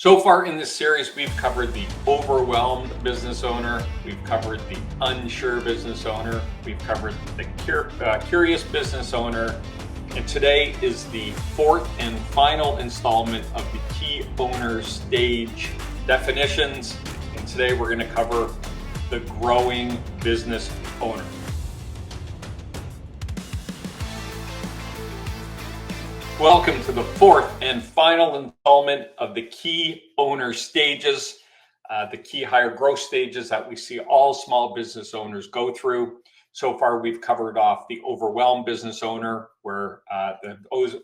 So far in this series, we've covered the overwhelmed business owner, we've covered the unsure business owner, we've covered the curious business owner, and today is the fourth and final installment of the key owner stage definitions. And today we're going to cover the growing business owner. Welcome to the fourth and final installment of the key owner stages, the KeyHire growth stages that we see all small business owners go through. So far, we've covered off the overwhelmed business owner, where the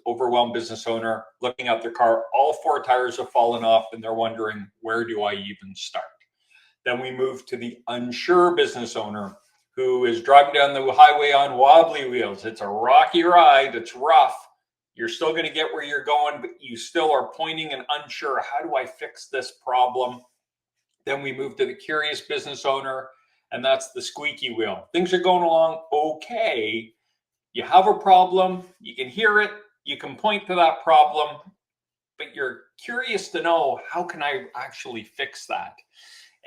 overwhelmed business owner looking at their car, all four tires have fallen off and they're wondering, where do I even start? Then we move to the unsure business owner who is driving down the highway on wobbly wheels. It's a rocky ride, it's rough. You're still going to get where you're going, but you still are pointing and unsure. How do I fix this problem? Then we move to the curious business owner, and that's the squeaky wheel. Things are going along okay. You have a problem. You can hear it. You can point to that problem, but you're curious to know, how can I actually fix that?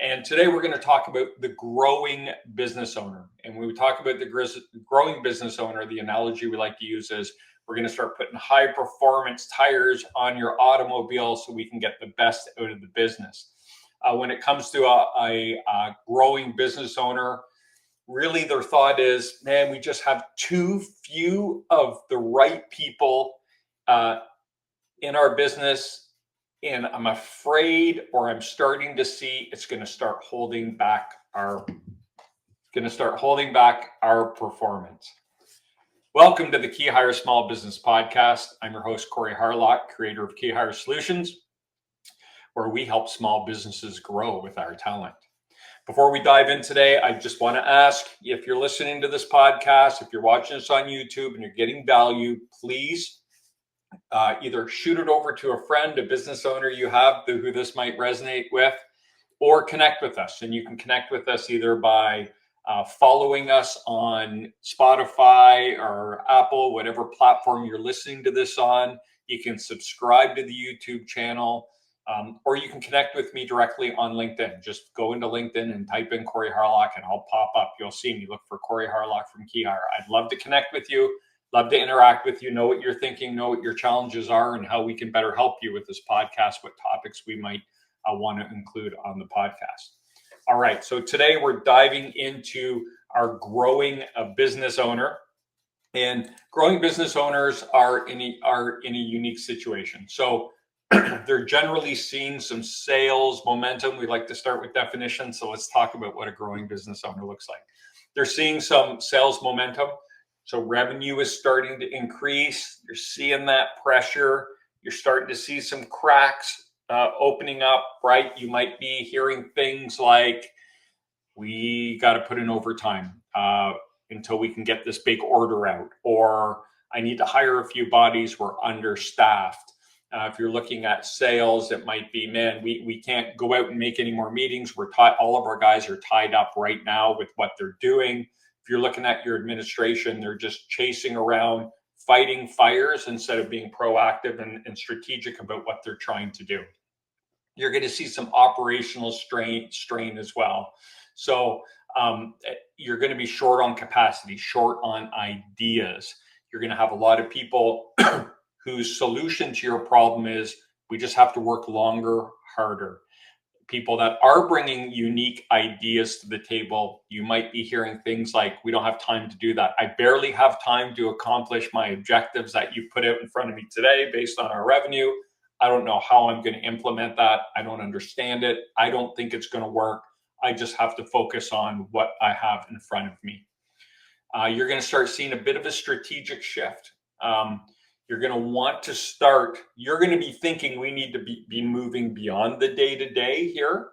And today we're going to talk about the growing business owner. And when we talk about the growing business owner, the analogy we like to use is, we're going to start putting high performance tires on your automobile so we can get the best out of the business. When it comes to a growing business owner, really their thought is, man, we just have too few of the right people in our business. And I'm afraid, or I'm starting to see, it's going to start holding back our performance. Welcome to the KeyHire Small Business Podcast. I'm your host, Corey Harlock, creator of KeyHire Solutions, where we help small businesses grow with our talent. Before we dive in today, I just want to ask, if you're listening to this podcast, if you're watching this on YouTube and you're getting value, please either shoot it over to a friend, a business owner you have who this might resonate with, or connect with us. And you can connect with us either by following us on Spotify or Apple, whatever platform you're listening to this on. You can subscribe to the YouTube channel, or you can connect with me directly on LinkedIn. Just go into LinkedIn and type in Corey Harlock and I'll pop up. You'll see me. Look for Corey Harlock from KeyHire. I'd love to connect with you, love to interact with you, know what you're thinking, know what your challenges are, and how we can better help you with this podcast, what topics we might want to include on the podcast. All right, so today we're diving into our growing business owner, and growing business owners are in a unique situation. So they're generally seeing some sales momentum. We like to start with definitions, so let's talk about what a growing business owner looks like. They're seeing some sales momentum, so revenue is starting to increase. You're seeing that pressure. You're starting to see some cracks opening up, right? You might be hearing things like, we got to put in overtime until we can get this big order out, or I need to hire a few bodies, we're understaffed. If you're looking at sales, it might be, man, we can't go out and make any more meetings. All of our guys are tied up right now with what they're doing. If you're looking at your administration, they're just chasing around, fighting fires instead of being proactive and strategic about what they're trying to do. You're going to see some operational strain as well. So you're going to be short on capacity, short on ideas. You're going to have a lot of people whose solution to your problem is, we just have to work longer, harder. People that are bringing unique ideas to the table, you might be hearing things like, we don't have time to do that. I barely have time to accomplish my objectives that you put out in front of me today based on our revenue. I don't know how I'm going to implement that. I don't understand it. I don't think it's going to work. I just have to focus on what I have in front of me. You're going to start seeing a bit of a strategic shift. You're going to want to start, you're going to be thinking we need to be moving beyond the day-to-day here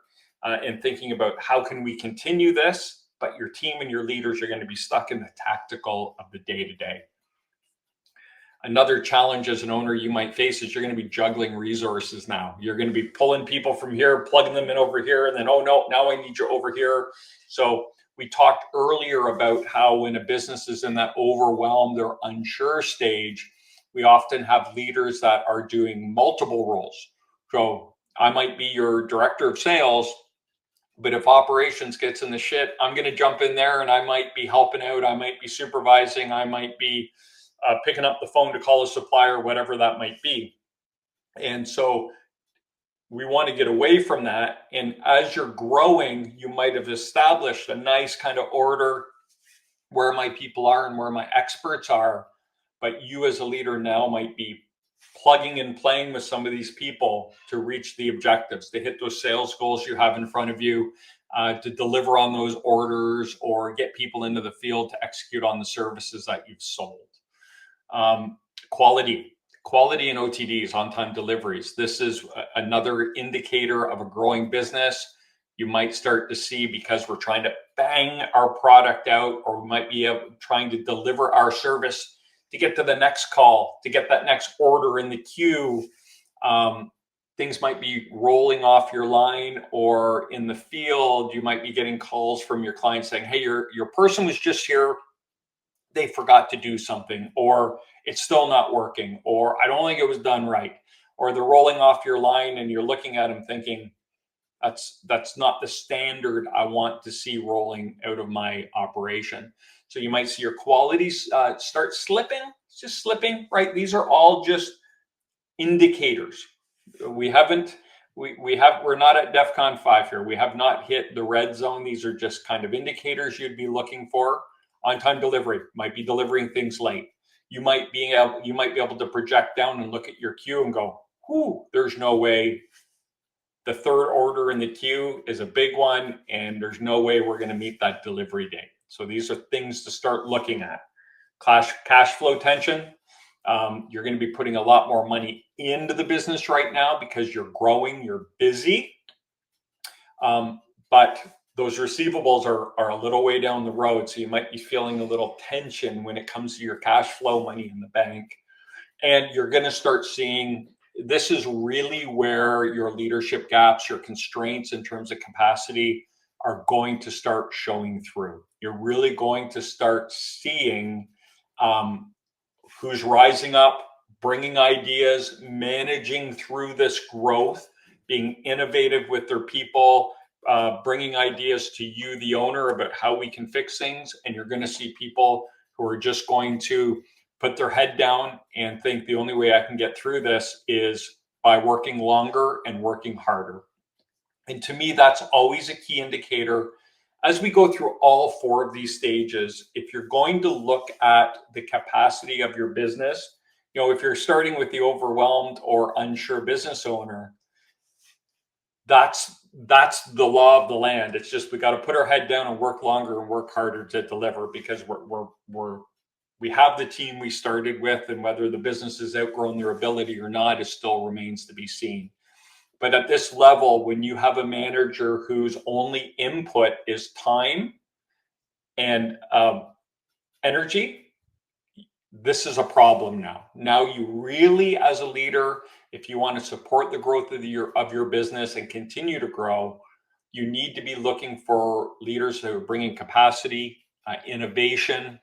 and thinking about how can we continue this, but your team and your leaders are going to be stuck in the tactical of the day-to-day. Another challenge as an owner you might face is you're going to be juggling resources now. You're going to be pulling people from here, plugging them in over here, and then, oh no, now I need you over here. So we talked earlier about how when a business is in that overwhelmed or unsure stage, we often have leaders that are doing multiple roles. So I might be your director of sales, but if operations gets in the shit, I'm going to jump in there and I might be helping out. I might be supervising. I might be picking up the phone to call a supplier, whatever that might be. And so we want to get away from that. And as you're growing, you might have established a nice kind of order where my people are and where my experts are. But you as a leader now might be plugging and playing with some of these people to reach the objectives, to hit those sales goals you have in front of you, to deliver on those orders or get people into the field to execute on the services that you've sold. Quality and OTDs, on-time deliveries. This is another indicator of a growing business. You might start to see, because we're trying to bang our product out, or we might be trying to deliver our service to get to the next call, to get that next order in the queue. Things might be rolling off your line, or in the field, you might be getting calls from your client saying, hey, your person was just here, they forgot to do something, or it's still not working, or I don't think it was done right, or they're rolling off your line and you're looking at them thinking, that's not the standard I want to see rolling out of my operation. So you might see your qualities start slipping, just slipping, right? These are all just indicators. We're not at DEFCON 5 here. We have not hit the red zone. These are just kind of indicators you'd be looking for. On-time delivery, might be delivering things late. You might be able to project down and look at your queue and go, there's no way. The third order in the queue is a big one, and there's no way we're going to meet that delivery date. So these are things to start looking at. Cash flow tension. You're going to be putting a lot more money into the business right now because you're growing, you're busy. But those receivables are a little way down the road. So you might be feeling a little tension when it comes to your cash flow money in the bank. And you're going to start seeing, this is really where your leadership gaps, your constraints in terms of capacity are going to start showing through. You're really going to start seeing who's rising up, bringing ideas, managing through this growth, being innovative with their people, bringing ideas to you, the owner, about how we can fix things. And you're going to see people who are just going to put their head down and think the only way I can get through this is by working longer and working harder. And to me, that's always a key indicator. As we go through all four of these stages, if you're going to look at the capacity of your business, if you're starting with the overwhelmed or unsure business owner, that's the law of the land. It's just, we got to put our head down and work longer and work harder to deliver, because we have the team we started with, and whether the business has outgrown their ability or not is still remains to be seen. But at this level, when you have a manager whose only input is time and energy, this is a problem now. Now you really, as a leader, if you want to support the growth of your business and continue to grow, you need to be looking for leaders who are bringing capacity, innovation,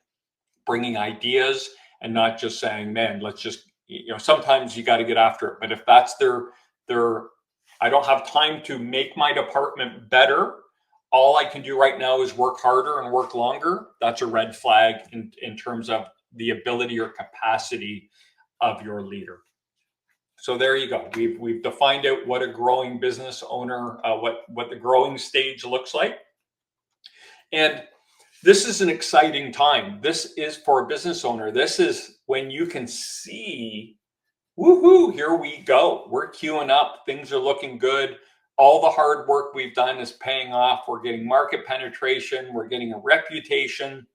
bringing ideas, and not just saying, man, let's just, sometimes you got to get after it. But if that's their I don't have time to make my department better, all I can do right now is work harder and work longer, that's a red flag in terms of the ability or capacity of your leader. So there you go. We've defined out what a growing business owner, what the growing stage looks like. And this is an exciting time. This is, for a business owner, this is when you can see, woohoo, here we go. We're queuing up. Things are looking good. All the hard work we've done is paying off. We're getting market penetration. We're getting a reputation.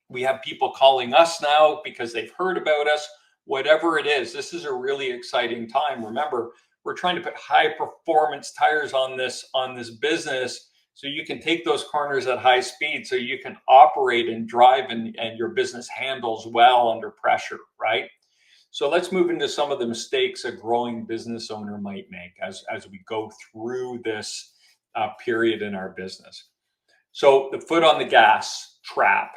We have people calling us now because they've heard about us. Whatever it is, this is a really exciting time. Remember, we're trying to put high performance tires on this business, so you can take those corners at high speed, so you can operate and drive and your business handles well under pressure, right? So let's move into some of the mistakes a growing business owner might make as we go through this period in our business. So the foot on the gas trap.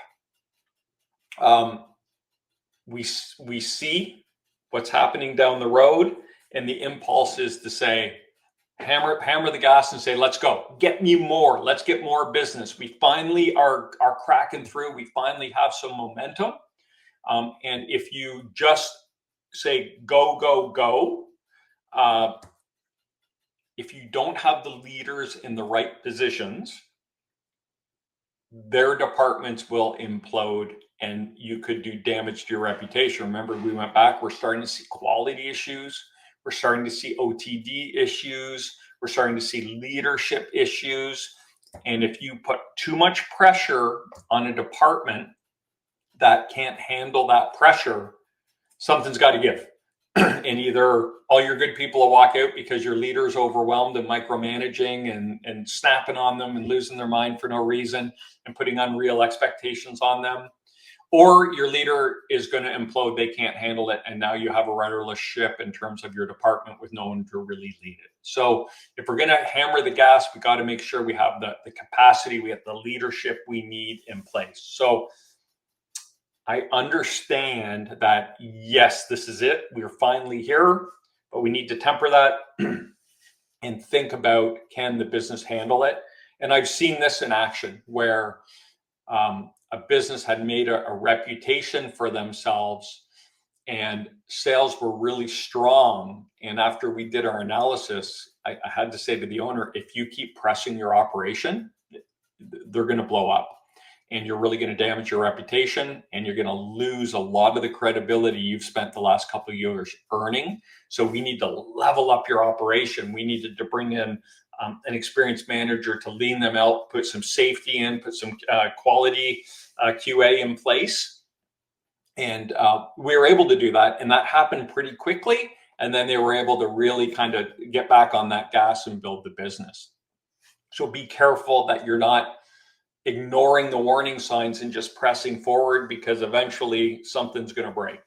We see what's happening down the road, and the impulse is to say, hammer the gas and say, let's go, get me more, let's get more business. We finally are cracking through. We finally have some momentum. And if you just say, go, go, go, if you don't have the leaders in the right positions, their departments will implode and you could do damage to your reputation. Remember, we went back, we're starting to see quality issues. We're starting to see OTD issues. We're starting to see leadership issues. And if you put too much pressure on a department that can't handle that pressure, something's got to give. And either all your good people will walk out because your leader's overwhelmed and micromanaging and snapping on them and losing their mind for no reason and putting unreal expectations on them, or your leader is going to implode. They can't handle it. And now you have a rudderless ship in terms of your department with no one to really lead it. So if we're going to hammer the gas, we got to make sure we have the capacity, we have the leadership we need in place. So I understand that, yes, this is it. We're finally here, but we need to temper that and think about, can the business handle it? And I've seen this in action where a business had made a reputation for themselves and sales were really strong. And after we did our analysis, I had to say to the owner, if you keep pressing your operation, they're going to blow up. And you're really going to damage your reputation, and you're going to lose a lot of the credibility you've spent the last couple of years earning. So we need to level up your operation. We needed to bring in an experienced manager to lean them out, put some safety in, put some quality QA in place. And we were able to do that. And that happened pretty quickly. And then they were able to really kind of get back on that gas and build the business. So be careful that you're not ignoring the warning signs and just pressing forward, because eventually something's going to break.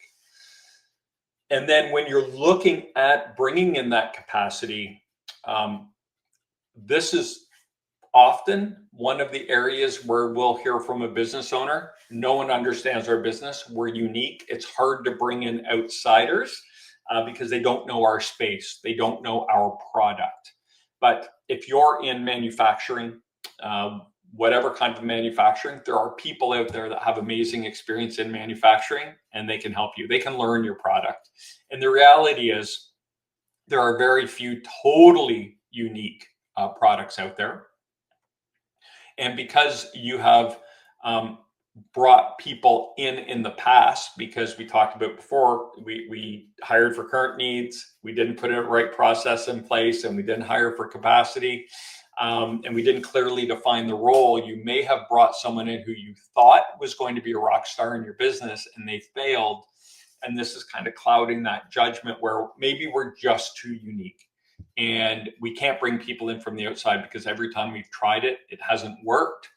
And then when you're looking at bringing in that capacity, this is often one of the areas where we'll hear from a business owner, no one understands our business, we're unique. It's hard to bring in outsiders because they don't know our space, they don't know our product. But if you're in manufacturing, whatever kind of manufacturing, there are people out there that have amazing experience in manufacturing, and they can help you. They can learn your product. And the reality is there are very few totally unique products out there. And because you have brought people in the past, because we talked about before, we hired for current needs, we didn't put a right process in place, and we didn't hire for capacity. And we didn't clearly define the role. You may have brought someone in who you thought was going to be a rock star in your business, and they failed. And this is kind of clouding that judgment where maybe we're just too unique. And we can't bring people in from the outside because every time we've tried it, it hasn't worked.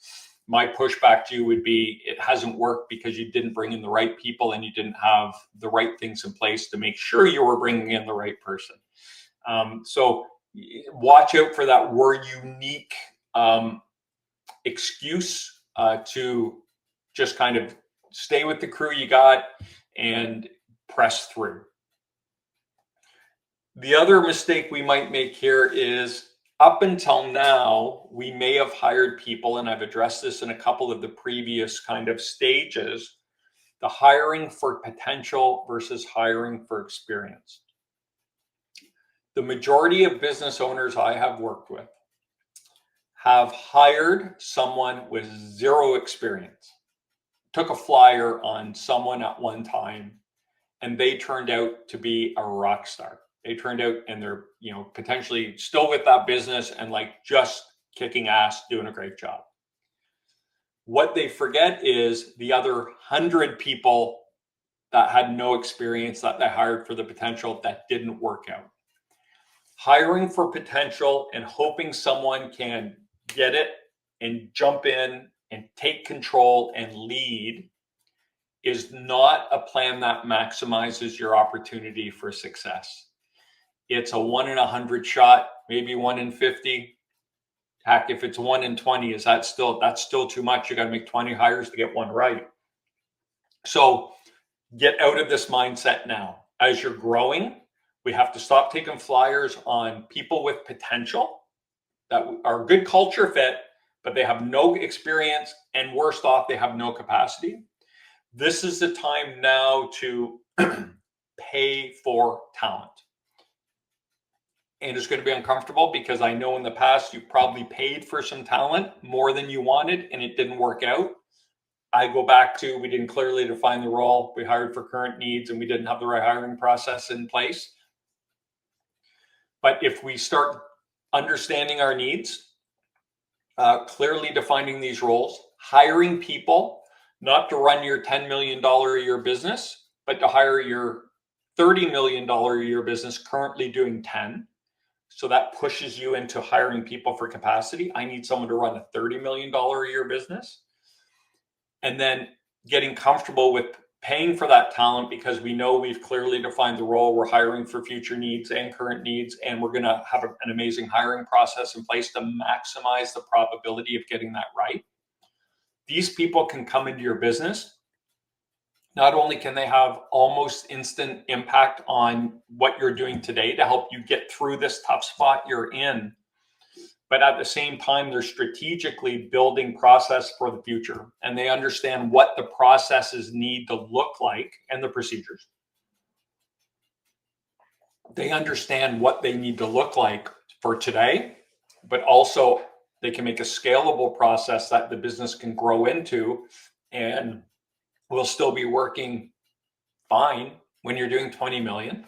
My pushback to you would be, it hasn't worked because you didn't bring in the right people and you didn't have the right things in place to make sure you were bringing in the right person. So watch out for that "we're unique" excuse to just kind of stay with the crew you got and press through. The other mistake we might make here is, up until now, we may have hired people, and I've addressed this in a couple of the previous kind of stages, the hiring for potential versus hiring for experience. The majority of business owners I have worked with have hired someone with zero experience, took a flyer on someone at one time, and they turned out to be a rock star. They turned out, and they're, potentially still with that business and like just kicking ass, doing a great job. What they forget is the other 100 people that had no experience that they hired for the potential that didn't work out. Hiring for potential and hoping someone can get it and jump in and take control and lead is not a plan that maximizes your opportunity for success. It's a 1 in 100 shot, maybe 1 in 50. Heck, if it's 1 in 20, that's still too much. You got to make 20 hires to get one right. So get out of this mindset now. As you're growing, We have to stop taking flyers on people with potential that are a good culture fit, but they have no experience, and worst off, they have no capacity. This is the time now to pay for talent. And it's going to be uncomfortable because I know in the past you probably paid for some talent more than you wanted and it didn't work out. I go back to, we didn't clearly define the role. We hired for current needs and we didn't have the right hiring process in place. But if we start understanding our needs, clearly defining these roles, hiring people, not to run your $10 million a year business, but to hire your $30 million a year business currently doing 10. So that pushes you into hiring people for capacity. I need someone to run a $30 million a year business. And then getting comfortable with paying for that talent because we know we've clearly defined the role. We're hiring for future needs and current needs, and we're going to have an amazing hiring process in place to maximize the probability of getting that right. These people can come into your business. Not only can they have almost instant impact on what you're doing today to help you get through this tough spot you're in, but at the same time, they're strategically building process for the future, and they understand what the processes need to look like and the procedures. They understand what they need to look like for today, but also they can make a scalable process that the business can grow into and will still be working fine when you're doing 20 million.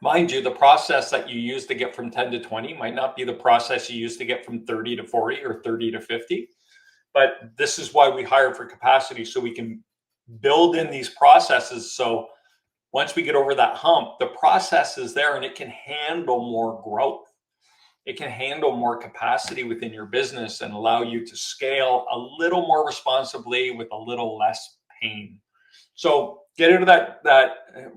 Mind you, the process that you use to get from 10 to 20 might not be the process you use to get from 30 to 40 or 30 to 50. But this is why we hire for capacity, so we can build in these processes. So once we get over that hump, the process is there and it can handle more growth. It can handle more capacity within your business and allow you to scale a little more responsibly with a little less pain. So get into that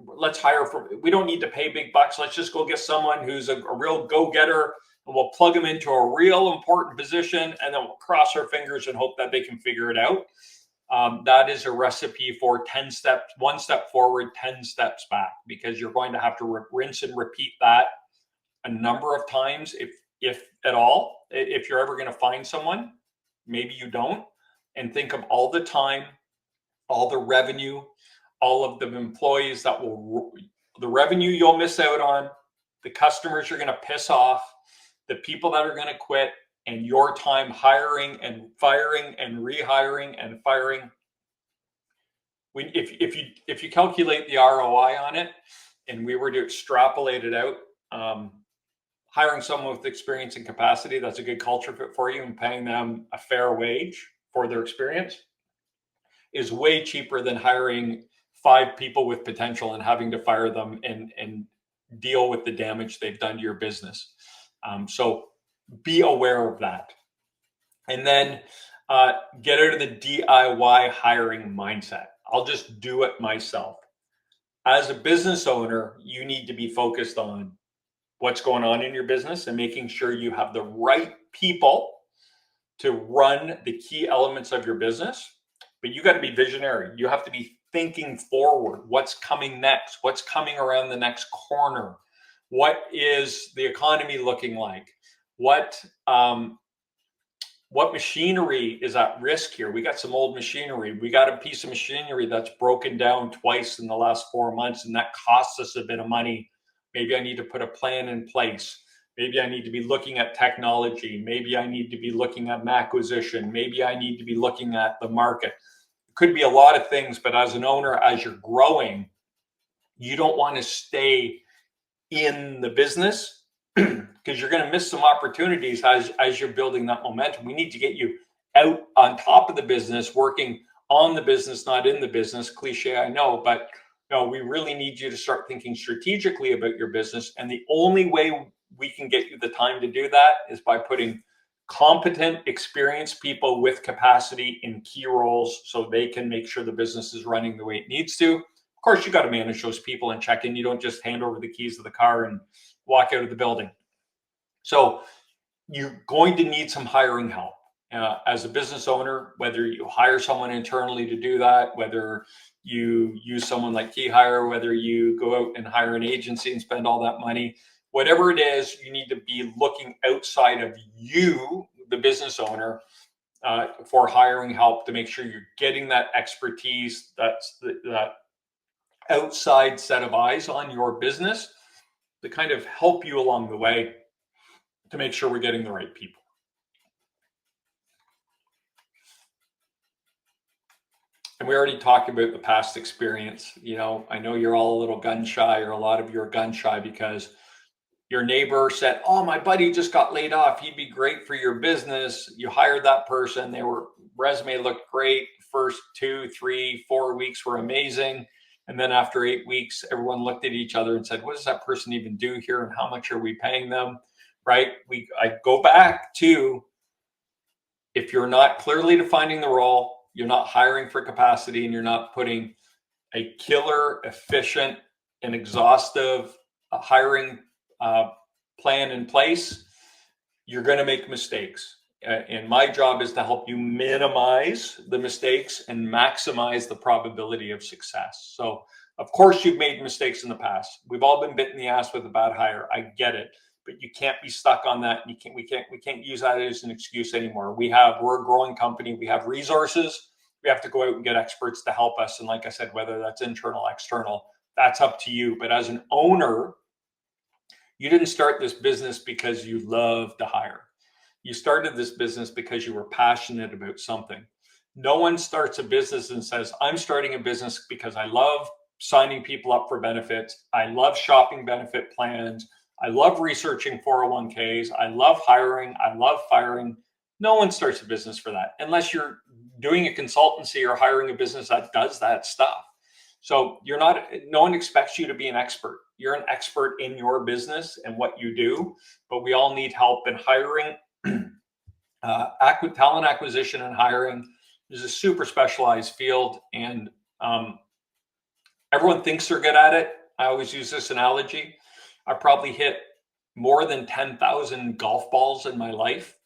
let's hire for, we don't need to pay big bucks. Let's just go get someone who's a real go-getter, and we'll plug them into a real important position, and then we'll cross our fingers and hope that they can figure it out. That is a recipe for 10 steps, one step forward, 10 steps back, because you're going to have to rinse and repeat that a number of times, if at all. If you're ever going to find someone, maybe you don't, and think of all the time, all the revenue, all of the employees that the revenue you'll miss out on, the customers you're going to piss off, the people that are going to quit, and your time hiring and firing and rehiring and firing. If you calculate the ROI on it, and we were to extrapolate it out, hiring someone with experience and capacity that's a good culture fit for you and paying them a fair wage for their experience is way cheaper than hiring 5 people with potential and having to fire them and deal with the damage they've done to your business. So be aware of that. And then get out of the DIY hiring mindset. I'll just do it myself. As a business owner, you need to be focused on what's going on in your business and making sure you have the right people to run the key elements of your business. But you got to be visionary. You have to be thinking forward. What's coming next? What's coming around the next corner? What is the economy looking like? What machinery is at risk here? We got some old machinery. We got a piece of machinery that's broken down twice in the last 4 months, and that costs us a bit of money. Maybe I need to put a plan in place. Maybe I need to be looking at technology. Maybe I need to be looking at an acquisition. Maybe I need to be looking at the market. It could be a lot of things, but as an owner, as you're growing, you don't want to stay in the business because you're going to miss some opportunities as you're building that momentum. We need to get you out on top of the business, working on the business, not in the business. Cliche, I know, but no, we really need you to start thinking strategically about your business. And the only way we can get you the time to do that is by putting competent, experienced people with capacity in key roles so they can make sure the business is running the way it needs to. Of course, you got to manage those people and check in. You don't just hand over the keys to the car and walk out of the building. So you're going to need some hiring help. as a business owner, whether you hire someone internally to do that, whether you use someone like KeyHire, whether you go out and hire an agency and spend all that money, whatever it is, you need to be looking outside of you, the business owner, for hiring help to make sure you're getting that expertise, that outside set of eyes on your business to kind of help you along the way to make sure we're getting the right people. And we already talked about the past experience. I know you're all a little gun shy, or a lot of you are gun shy because your neighbor said, "Oh, my buddy just got laid off. He'd be great for your business." You hired that person. Resume looked great. First 2, 3, 4 weeks were amazing. And then after 8 weeks, everyone looked at each other and said, "What does that person even do here? And how much are we paying them?" Right? I go back to, if you're not clearly defining the role, you're not hiring for capacity, and you're not putting a killer, efficient, and exhaustive hiring plan in place, you're going to make mistakes. And my job is to help you minimize the mistakes and maximize the probability of success. So, of course, you've made mistakes in the past. We've all been bit in the ass with a bad hire. I get it, but you can't be stuck on that. We can't use that as an excuse anymore. We're a growing company. We have resources. We have to go out and get experts to help us. And like I said, whether that's internal, external, that's up to you. But as an owner, you didn't start this business because you love to hire. You started this business because you were passionate about something. No one starts a business and says, "I'm starting a business because I love signing people up for benefits. I love shopping benefit plans. I love researching 401ks. I love hiring. I love firing." No one starts a business for that unless you're doing a consultancy or hiring a business that does that stuff. So no one expects you to be an expert. You're an expert in your business and what you do, but we all need help in hiring. Talent acquisition and hiring is a super specialized field, and everyone thinks they're good at it. I always use this analogy. I probably hit more than 10,000 golf balls in my life.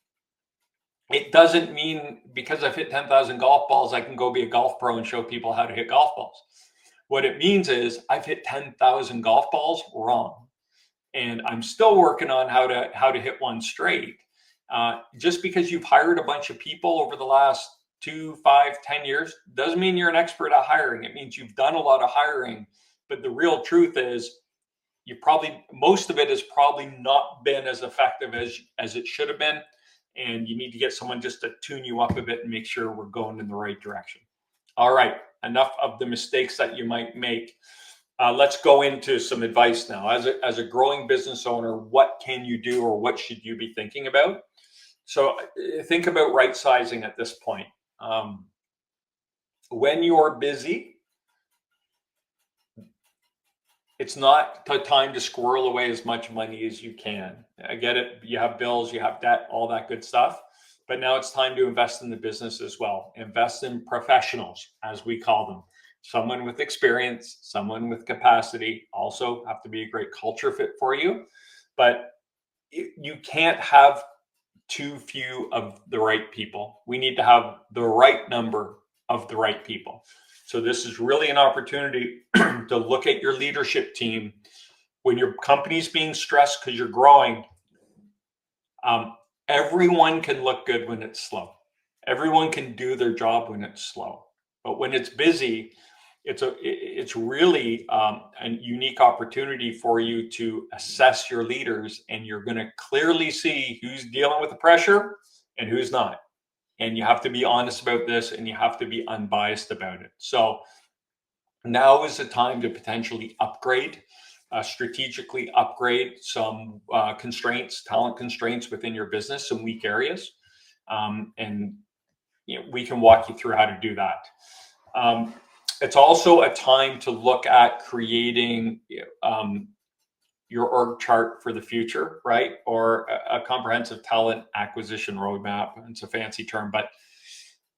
It doesn't mean because I've hit 10,000 golf balls, I can go be a golf pro and show people how to hit golf balls. What it means is I've hit 10,000 golf balls wrong, and I'm still working on how to hit one straight. Just because you've hired a bunch of people over the last 2, 5, 10 years doesn't mean you're an expert at hiring. It means you've done a lot of hiring, but the real truth is most of it has probably not been as effective as it should have been. And you need to get someone just to tune you up a bit and make sure we're going in the right direction. All right, enough of the mistakes that you might make. Let's go into some advice now. As a growing business owner, what can you do, or what should you be thinking about? So think about right sizing at this point. When you're busy, it's not the time to squirrel away as much money as you can. I get it. You have bills, you have debt, all that good stuff. But now it's time to invest in the business as well. Invest in professionals, as we call them. Someone with experience, someone with capacity, also have to be a great culture fit for you. But you can't have too few of the right people. We need to have the right number of the right people. So this is really an opportunity to look at your leadership team. When your company's being stressed because you're growing, everyone can look good when it's slow. Everyone can do their job when it's slow. But when it's busy, it's really a unique opportunity for you to assess your leaders, and you're going to clearly see who's dealing with the pressure and who's not. And you have to be honest about this, and you have to be unbiased about it. So now is the time to potentially strategically upgrade some talent constraints within your business, some weak areas. And we can walk you through how to do that. It's also a time to look at creating your org chart for the future, right? Or a comprehensive talent acquisition roadmap. It's a fancy term, but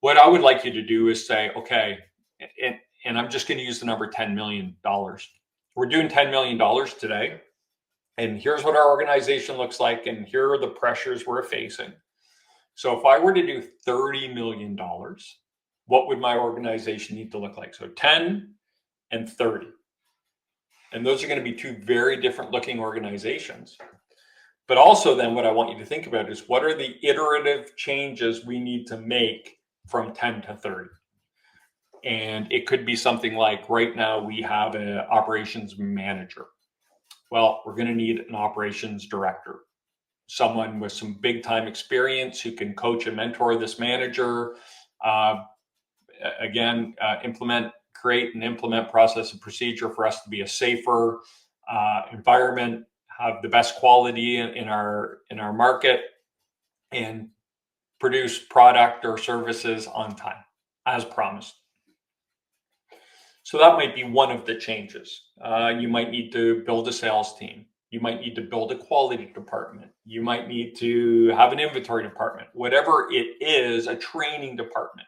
what I would like you to do is say, okay, and I'm just going to use the number $10 million. We're doing $10 million today, and here's what our organization looks like, and here are the pressures we're facing. So if I were to do $30 million, what would my organization need to look like? So 10 and 30. And those are going to be two very different looking organizations. But also then what I want you to think about is what are the iterative changes we need to make from 10 to 30? And it could be something like right now we have an operations manager. Well, we're going to need an operations director, someone with some big time experience who can coach and mentor this manager. Create and implement process and procedure for us to be a safer environment, have the best quality in our market, and produce product or services on time as promised. So that might be one of the changes. You might need to build a sales team. You might need to build a quality department. You might need to have an inventory department, whatever it is, a training department.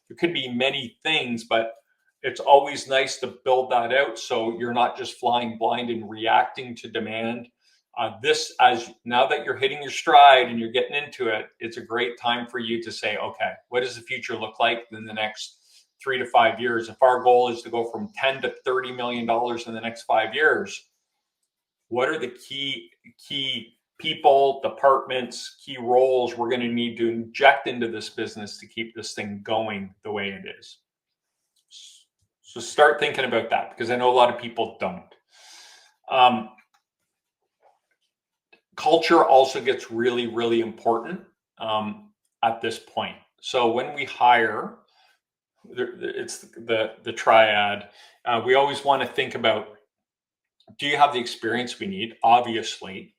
There could be many things, but it's always nice to build that out so you're not just flying blind and reacting to demand. Now that you're hitting your stride and you're getting into it, it's a great time for you to say, okay, what does the future look like in the next 3 to 5 years? If our goal is to go from 10 to $30 million in the next 5 years, what are the key people, departments, key roles we're going to need to inject into this business to keep this thing going the way it is? So start thinking about that, because I know a lot of people don't. Culture also gets really, really important at this point. So when we hire, it's the triad. We always want to think about, do you have the experience we need? Obviously.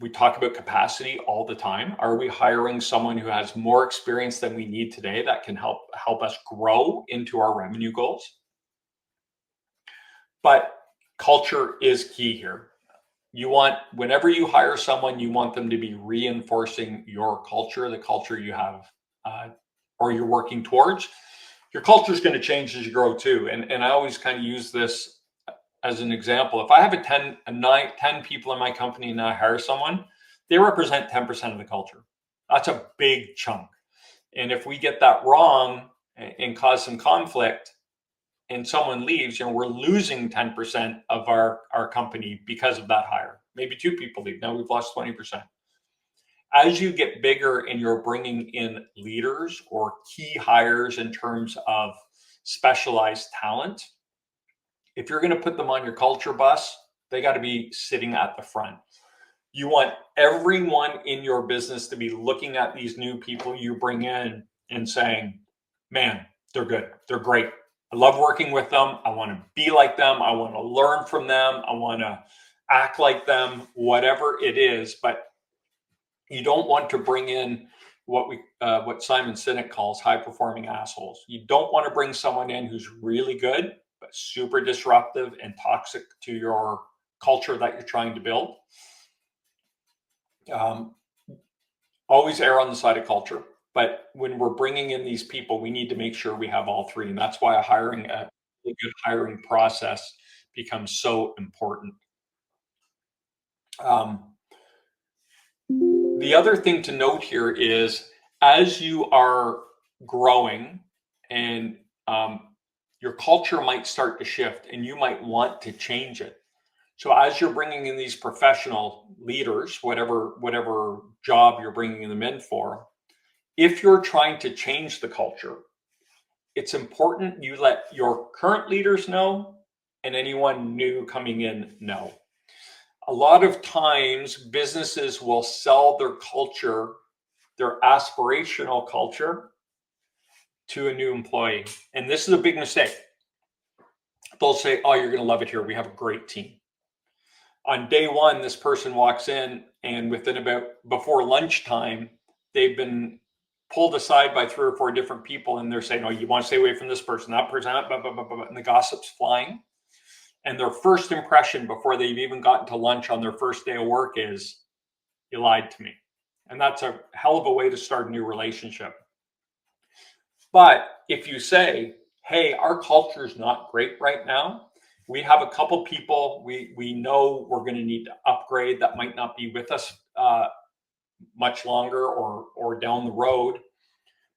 We talk about capacity all the time. Are we hiring someone who has more experience than we need today that can help us grow into our revenue goals? But culture is key here. Whenever you hire someone, you want them to be reinforcing your culture, the culture you have or you're working towards. Your culture is going to change as you grow too. And I always kind of use this as an example. If I have 10 people in my company and I hire someone, they represent 10% of the culture. That's a big chunk. And if we get that wrong and cause some conflict and someone leaves, we're losing 10% of our company because of that hire. Maybe 2 people leave. Now we've lost 20%. As you get bigger and you're bringing in leaders or key hires in terms of specialized talent, if you're going to put them on your culture bus, they got to be sitting at the front. You want everyone in your business to be looking at these new people you bring in and saying, man, they're good. They're great. I love working with them. I want to be like them. I want to learn from them. I want to act like them, whatever it is. But you don't want to bring in what Simon Sinek calls high-performing assholes. You don't want to bring someone in who's really good, but super disruptive and toxic to your culture that you're trying to build. Always err on the side of culture. But when we're bringing in these people, we need to make sure we have all three. And that's why a really good hiring process becomes so important. The other thing to note here is as you are growing and your culture might start to shift and you might want to change it. So as you're bringing in these professional leaders, whatever job you're bringing them in for, if you're trying to change the culture, it's important you let your current leaders know and anyone new coming in know. A lot of times businesses will sell their culture, their aspirational culture, to a new employee. And this is a big mistake. They'll say, oh, you're going to love it here. We have a great team. On day one, this person walks in and before lunchtime, they've been pulled aside by 3 or 4 different people. And they're saying, oh, you want to stay away from this person, that person, blah, blah, blah, blah, and the gossip's flying. And their first impression before they've even gotten to lunch on their first day of work is, you lied to me. And that's a hell of a way to start a new relationship. But if you say, hey, our culture is not great right now. We have a couple people we know we're going to need to upgrade that might not be with us much longer or down the road.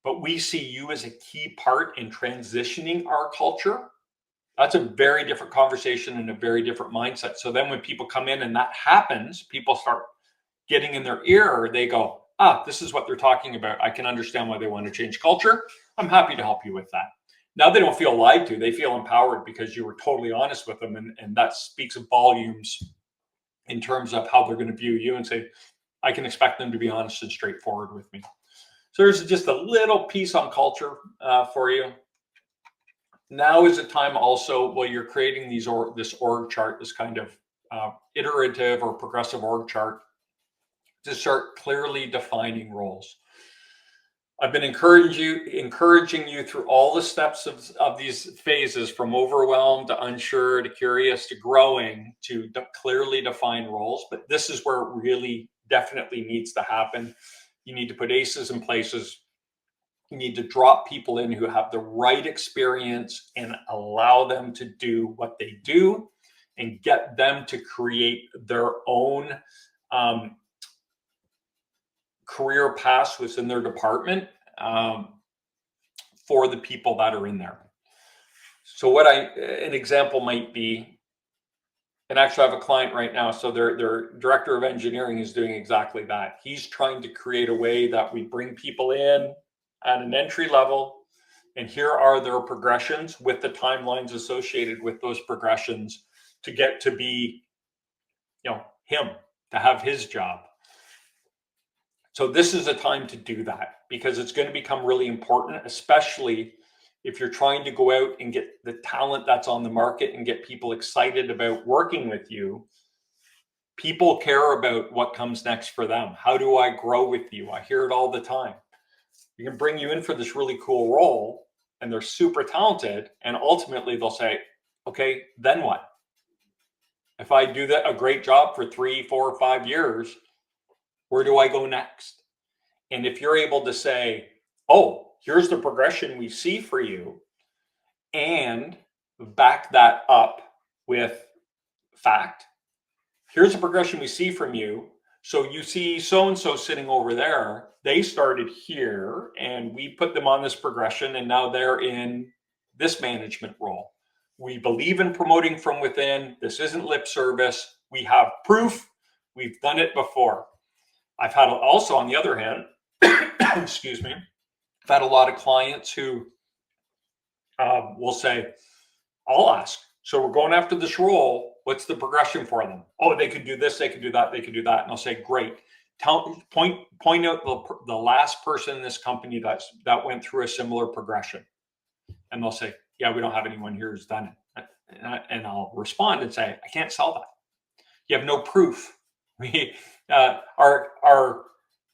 But we see you as a key part in transitioning our culture. That's a very different conversation and a very different mindset. So then when people come in and that happens, people start getting in their ear, they go, this is what they're talking about. I can understand why they want to change culture. I'm happy to help you with that. Now they don't feel lied to. They feel empowered because you were totally honest with them. And that speaks volumes in terms of how they're going to view you and say, I can expect them to be honest and straightforward with me. So there's just a little piece on culture for you. Now is the time also, while you're creating this org chart, this kind of iterative or progressive org chart, to start clearly defining roles. I've been encouraging you through all the steps of these phases, from overwhelmed to unsure to curious to growing, to clearly define roles. But this is where it really definitely needs to happen. You need to put aces in places. You need to drop people in who have the right experience and allow them to do what they do and get them to create their own career paths within their department for the people that are in there. So an example might be, and actually I have a client right now, so their director of engineering is doing exactly that. He's trying to create a way that we bring people in at an entry level, and here are their progressions with the timelines associated with those progressions to get to be, him, to have his job. So this is a time to do that, because it's going to become really important, especially if you're trying to go out and get the talent that's on the market and get people excited about working with you. People care about what comes next for them. How do I grow with you? I hear it all the time. We can bring you in for this really cool role and they're super talented, and ultimately they'll say, okay, then what? If I do a great job for 3, 4, 5 years, where do I go next? And if you're able to say, here's the progression we see for you, and back that up with fact, here's the progression we see from you. So you see so-and-so sitting over there, they started here and we put them on this progression and now they're in this management role. We believe in promoting from within. This isn't lip service. We have proof. We've done it before. I've had also, on the other hand, excuse me, I've had a lot of clients who will say, I'll ask, so we're going after this role. What's the progression for them? They could do this, they could do that, they could do that. And I'll say, great. Point out the last person in this company that went through a similar progression. And they'll say, yeah, we don't have anyone here who's done it. And I'll respond and say, I can't sell that. You have no proof. The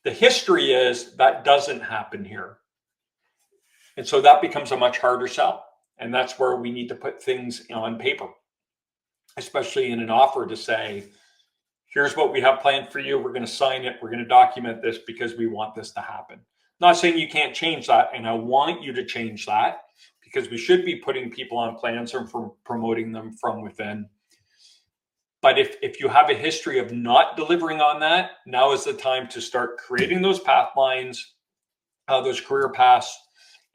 history is that doesn't happen here. And so that becomes a much harder sell. And that's where we need to put things on paper, especially in an offer, to say, here's what we have planned for you. We're going to sign it. We're going to document this because we want this to happen. Not saying you can't change that. And I want you to change that, because we should be putting people on plans and promoting them from within. But if you have a history of not delivering on that, now is the time to start creating those path lines, those career paths.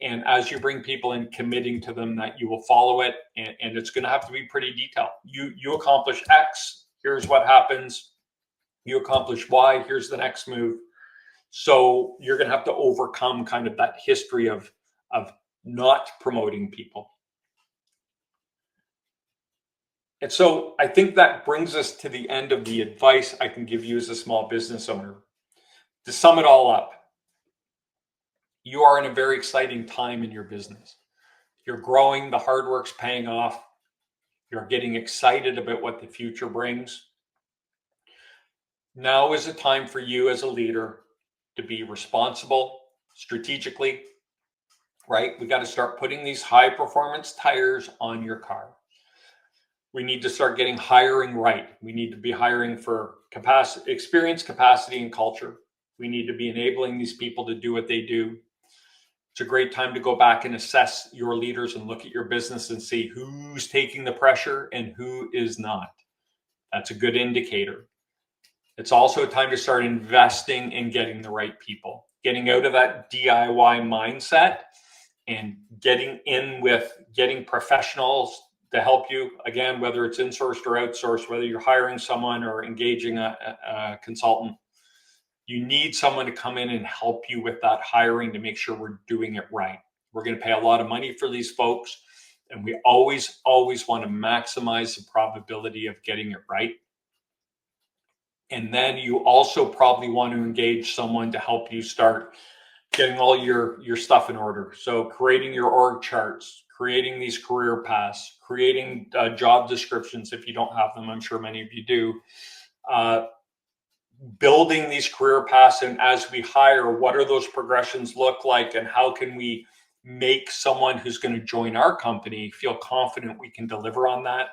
And as you bring people in, committing to them that you will follow it. And it's going to have to be pretty detailed. You accomplish X, here's what happens. You accomplish Y, here's the next move. So you're going to have to overcome kind of that history of not promoting people. And so I think that brings us to the end of the advice I can give you as a small business owner. To sum it all up, you are in a very exciting time in your business. You're growing, the hard work's paying off. You're getting excited about what the future brings. Now is the time for you as a leader to be responsible strategically, right? We got to start putting these high performance tires on your car. We need to start getting hiring right. We need to be hiring for capacity, experience, capacity, and culture. We need to be enabling these people to do what they do. It's a great time to go back and assess your leaders and look at your business and see who's taking the pressure and who is not. That's a good indicator. It's also time to start investing in getting the right people, getting out of that DIY mindset and getting professionals to help you. Again, whether it's insourced or outsourced, whether you're hiring someone or engaging a consultant, you need someone to come in and help you with that hiring to make sure we're doing it right. We're going to pay a lot of money for these folks, and we always want to maximize the probability of getting it right. And then you also probably want to engage someone to help you start getting all your stuff in order. So creating your org charts, creating these career paths, creating job descriptions if you don't have them. I'm sure many of you do. Building these career paths, and as we hire, what are those progressions look like, and how can we make someone who's going to join our company feel confident we can deliver on that.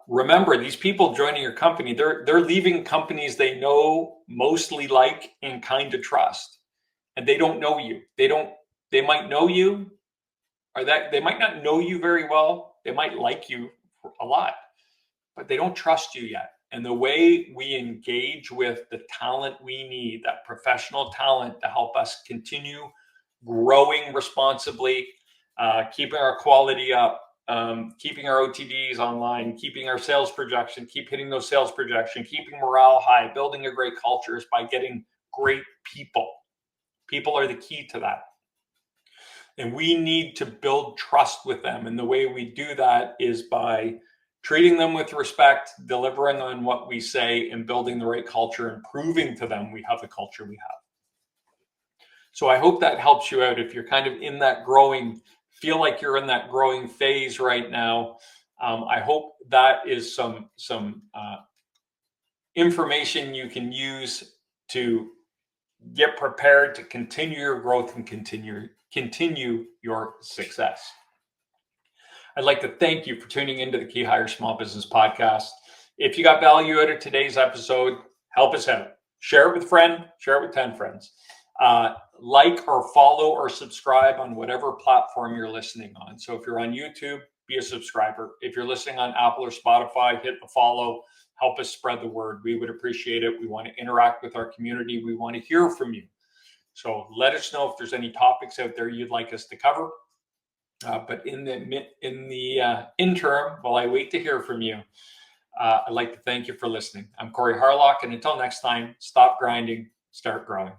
Remember, these people joining your company, they're leaving companies they know, mostly like, and kind of trust, and they don't know you. They might know you, or that they might not know you very well. They might like you a lot, but they don't trust you yet. And the way we engage with the talent we need, that professional talent to help us continue growing responsibly, keeping our quality up, keeping our OTDs online, keeping our sales projection, keep hitting those sales projections, keeping morale high, building a great culture, is by getting great people. People are the key to that. And we need to build trust with them. And the way we do that is by treating them with respect, delivering on what we say, and building the right culture, and proving to them we have the culture we have. So I hope that helps you out. If you're kind of in that feel like you're in that growing phase right now, I hope that is some information you can use to get prepared to continue your growth and continue your success. I'd like to thank you for tuning into the KeyHire Small Business Podcast. If you got value out of today's episode, help us out. Share it with a friend, share it with 10 friends. Like or follow or subscribe on whatever platform you're listening on. So if you're on YouTube, be a subscriber. If you're listening on Apple or Spotify, hit the follow. Help us spread the word. We would appreciate it. We want to interact with our community. We want to hear from you. So let us know if there's any topics out there you'd like us to cover. But in the interim, while I wait to hear from you, I'd like to thank you for listening. I'm Corey Harlock, and until next time, stop grinding, start growing.